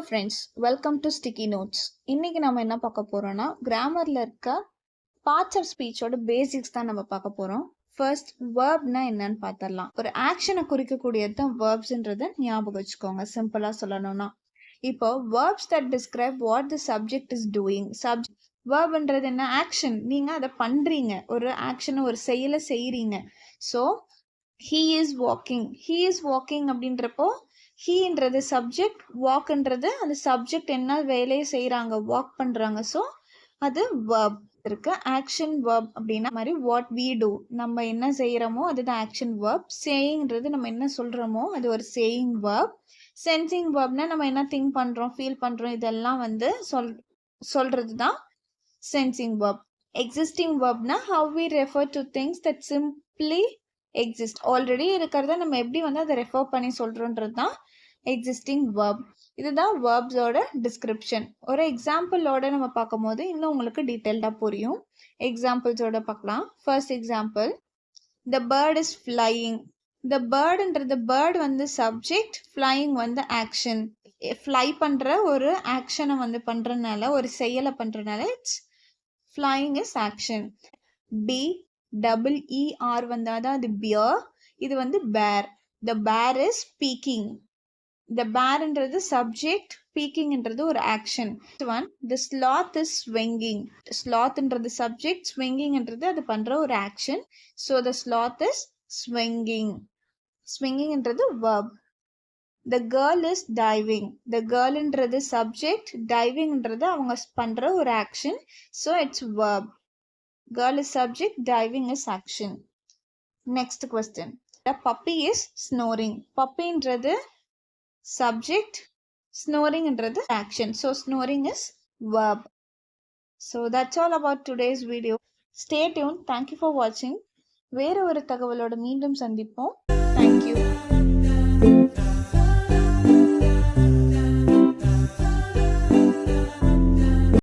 Friends, welcome to sticky notes. இன்னைக்கு நம்ம என்ன பார்க்க போறோம்னா, கிராமர்ல இருக்க பார்ட்ஸ் ஆஃப் ஸ்பீச்சோட பேசிக்ஸ் தான் நம்ம பார்க்க போறோம். ஃபர்ஸ்ட், வேர்ப்னா என்னன்னு பார்த்துடலாம். ஒரு ஆக்ஷனை குறிக்கக்கூடியது தான் வேர்ப்ஸ்ன்றதை ஞாபகம் வச்சுக்கோங்க. சிம்பிளா சொல்லணும்னா, இப்போ verbs that describe what the subject is doing. வேர்ப்ன்றது என்ன? ஆக்ஷன். நீங்க அதை பண்றீங்க, ஒரு ஆக்ஷனை, ஒரு செயலை செய்றீங்க. ஸோ he is walking அப்படின்றப்போ ஹீன்றது சப்ஜெக்ட், வாக்ன்றது அந்த சப்ஜெக்ட் என்ன வேலையை செய்கிறாங்க, வாக் பண்ணுறாங்க. ஸோ அது வேர்ப் இருக்கு. ஆக்ஷன் வேர்ப் அப்படின்னா மாதிரி வாட் வி டூ, நம்ம என்ன செய்கிறோமோ அதுதான் ஆக்ஷன் வேர்ப். சேயிங்கிறது நம்ம என்ன சொல்கிறோமோ அது ஒரு சேயிங் வேர்ப். சென்சிங் வேர்ப்னா நம்ம என்ன திங்க் பண்ணுறோம், ஃபீல் பண்ணுறோம், இதெல்லாம் வந்து சொல்கிறது தான் சென்சிங் வேர்ப். எக்ஸிஸ்டிங் வேர்ப்னா how we refer to things that simply exist. Already இருக்கிறத நம்ம எப்படி வந்து அதை ரெஃபர் பண்ணி சொல்கிறோன்றது தான் எக்ஸிஸ்டிங் வேர்ப். இதுதான் வேர்ப்ஸோட டிஸ்கிரிப்ஷன். ஒரு எக்ஸாம்பிளோட நம்ம பார்க்கும் போது இன்னும் உங்களுக்கு டீட்டெயில்டாக புரியும். எக்ஸாம்பிள்ஸோட பார்க்கலாம். First example, the bird is flying. The பேர்டுன்றது, பேர்ட் வந்து சப்ஜெக்ட், ஃப்ளையிங் வந்து ஆக்ஷன். ஃப்ளை பண்ணுற ஒரு ஆக்ஷனை வந்து பண்ணுறதுனால, ஒரு செயலை பண்ணுறதுனால it's flying is action. BEER வந்தால் தான் அது பியர். இது வந்து bear. The bear is speaking. The பேர்ன்றது சப்ஜெக்ட், ஸ்பீக்கிங்ன்றது ஒரு action. One, the sloth is swinging. ஸ்லாத்ன்றது சப்ஜெக்ட், ஸ்விங்கிங்ன்றது அது பண்ணுற ஒரு action. So the sloth is swinging. ஸ்விங்கிங்ன்றது verb. The girl is diving. The கேர்ள்ன்றது சப்ஜெக்ட், டைவிங்ன்றது அவங்க பண்ணுற ஒரு action. So it's verb. Girl is subject, diving is action. Next question. The puppy is snoring. Puppyன்றது subject, snoringன்றது action. So snoring is verb. So that's all about today's video. Stay tuned. Thank you for watching. வேறு ஒரு தகவலோட மீண்டும் சந்திப்போம். Thank you.